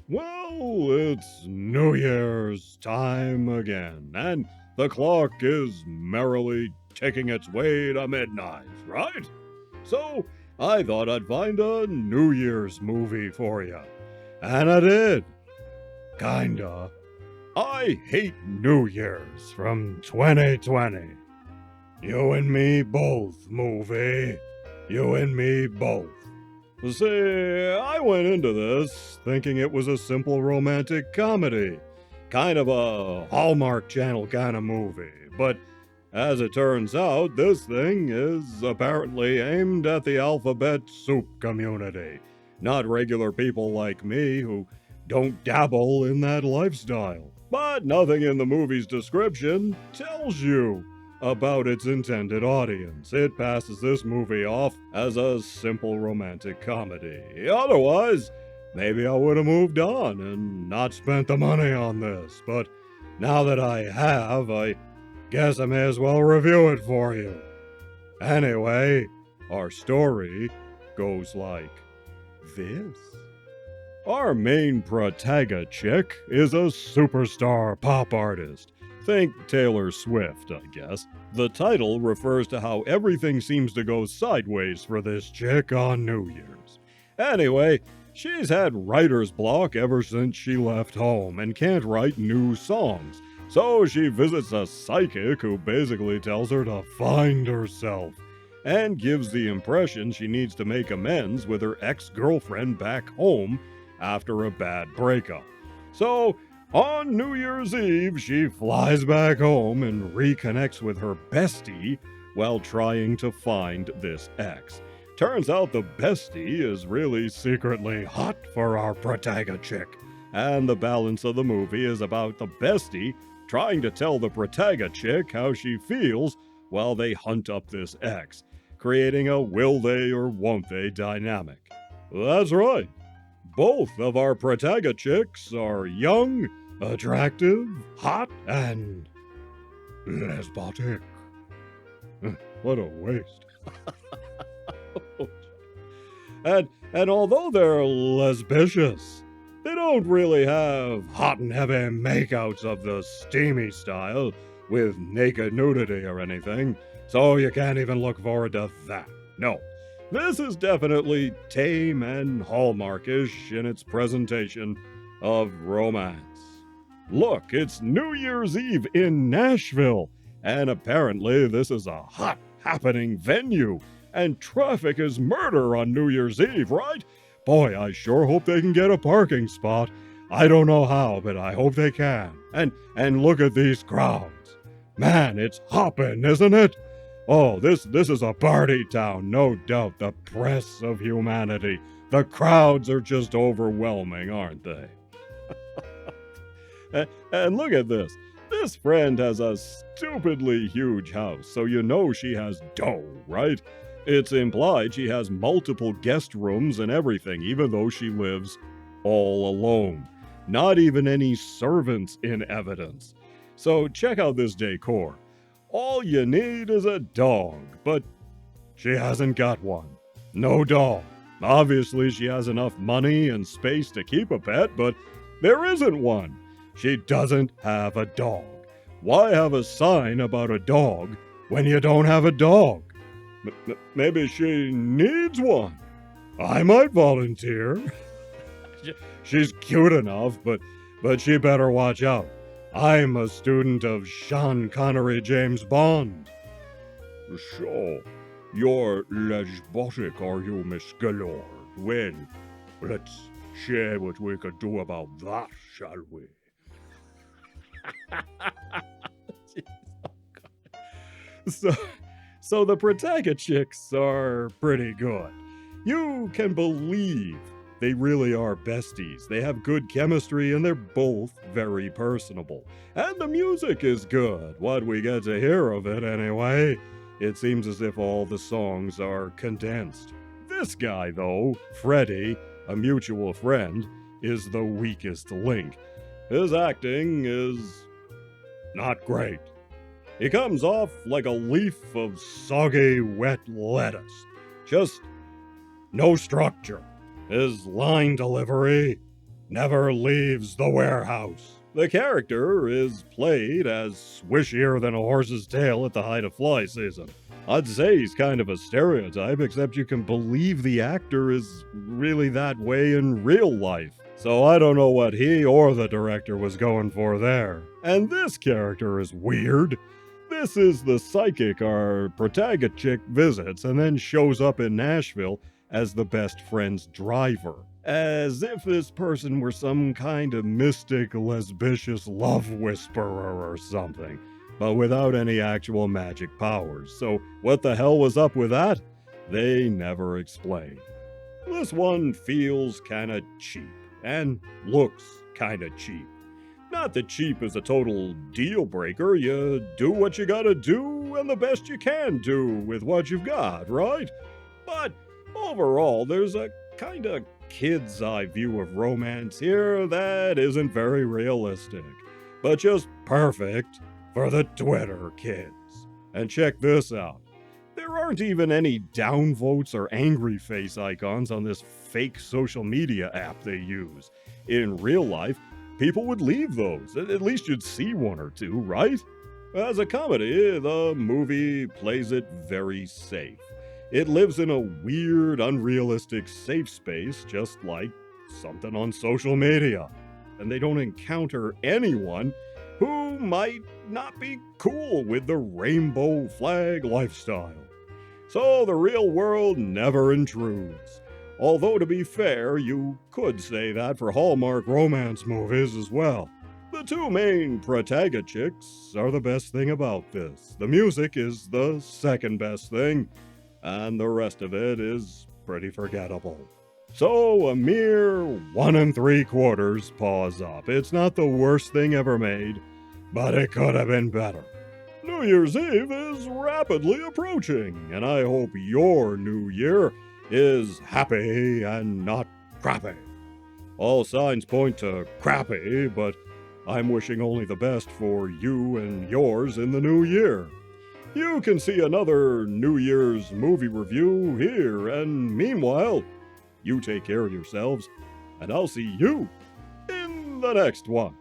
Well, it's New Year's time again, and the clock is merrily ticking its way to midnight, right? So I thought I'd find a New Year's movie for you. And I did. Kinda. I Hate New Year's from 2020. You and me both, movie. You and me both. See, I went into this thinking it was a simple romantic comedy, kind of a Hallmark Channel kind of movie, but as it turns out, this thing is apparently aimed at the alphabet soup community, not regular people like me who don't dabble in that lifestyle. But nothing in the movie's description tells you about its intended audience. It passes this movie off as a simple romantic comedy. Otherwise, maybe I would have moved on and not spent the money on this. But now that I have, I guess I may as well review it for you. Anyway, our story goes like this. Our main protagonist chick is a superstar pop artist. Think Taylor Swift, I guess. The title refers to how everything seems to go sideways for this chick on New Year's. Anyway, she's had writer's block ever since she left home and can't write new songs. So she visits a psychic who basically tells her to find herself and gives the impression she needs to make amends with her ex-girlfriend back home after a bad breakup. So, on New Year's Eve, she flies back home and reconnects with her bestie while trying to find this ex. Turns out the bestie is really secretly hot for our protagonist chick, and the balance of the movie is about the bestie trying to tell the protagonist chick how she feels while they hunt up this ex, creating a will they or won't they dynamic. That's right. Both of our protagonist chicks are young, attractive, hot, and lesbotic. What a waste. and although they're lesbicious, they don't really have hot and heavy makeouts of the steamy style with naked nudity or anything, so you can't even look forward to that. No. This is definitely tame and Hallmarkish in its presentation of romance. Look, it's New Year's Eve in Nashville, and apparently this is a hot happening venue, and traffic is murder on New Year's Eve, right? Boy, I sure hope they can get a parking spot. I don't know how, but I hope they can. And look at these crowds. Man, it's hopping, isn't it? Oh, this is a party town, no doubt. The press of humanity. The crowds are just overwhelming, aren't they? and look at this. This friend has a stupidly huge house, so you know she has dough, right? It's implied she has multiple guest rooms and everything, even though she lives all alone. Not even any servants in evidence. So check out this decor. All you need is a dog, but she hasn't got one. No dog. Obviously, she has enough money and space to keep a pet, but there isn't one. She doesn't have a dog. Why have a sign about a dog when you don't have a dog? Maybe she needs one. I might volunteer. She's cute enough, but she better watch out. I'm a student of Sean Connery James Bond. So, you're lesbotic, are you, Miss Galore? Well, let's share what we could do about that, shall we? So the protagonist chicks are pretty good. You can believe they really are besties. They have good chemistry and they're both very personable. And the music is good, what we get to hear of it anyway. It seems as if all the songs are condensed. This guy, though, Freddie, a mutual friend, is the weakest link. His acting is not great. He comes off like a leaf of soggy, wet lettuce. Just no structure. His line delivery, never leaves the warehouse. The character is played as swishier than a horse's tail at the height of fly season. I'd say he's kind of a stereotype, except you can believe the actor is really that way in real life. So I don't know what he or the director was going for there. And this character is weird. This is the psychic our protagonist chick visits and then shows up in Nashville as the best friend's driver. As if this person were some kind of mystic, lesbicious love whisperer or something, but without any actual magic powers. So what the hell was up with that? They never explain. This one feels kinda cheap, and looks kinda cheap. Not that cheap is a total deal breaker, you do what you gotta do and the best you can do with what you've got, right? But overall, there's a kinda kid's eye view of romance here that isn't very realistic, but just perfect for the Twitter kids. And check this out. There aren't even any downvotes or angry face icons on this fake social media app they use. In real life, people would leave those. At least you'd see one or two, right? As a comedy, the movie plays it very safe. It lives in a weird, unrealistic safe space, just like something on social media. And they don't encounter anyone who might not be cool with the rainbow flag lifestyle. So the real world never intrudes. Although, to be fair, you could say that for Hallmark romance movies as well. The two main protagonists are the best thing about this. The music is the second best thing, and the rest of it is pretty forgettable. So, a mere 1 3/4 paws up. It's not the worst thing ever made, but it could have been better. New Year's Eve is rapidly approaching, and I hope your new year is happy and not crappy. All signs point to crappy, but I'm wishing only the best for you and yours in the new year. You can see another New Year's movie review here, and meanwhile, you take care of yourselves, and I'll see you in the next one.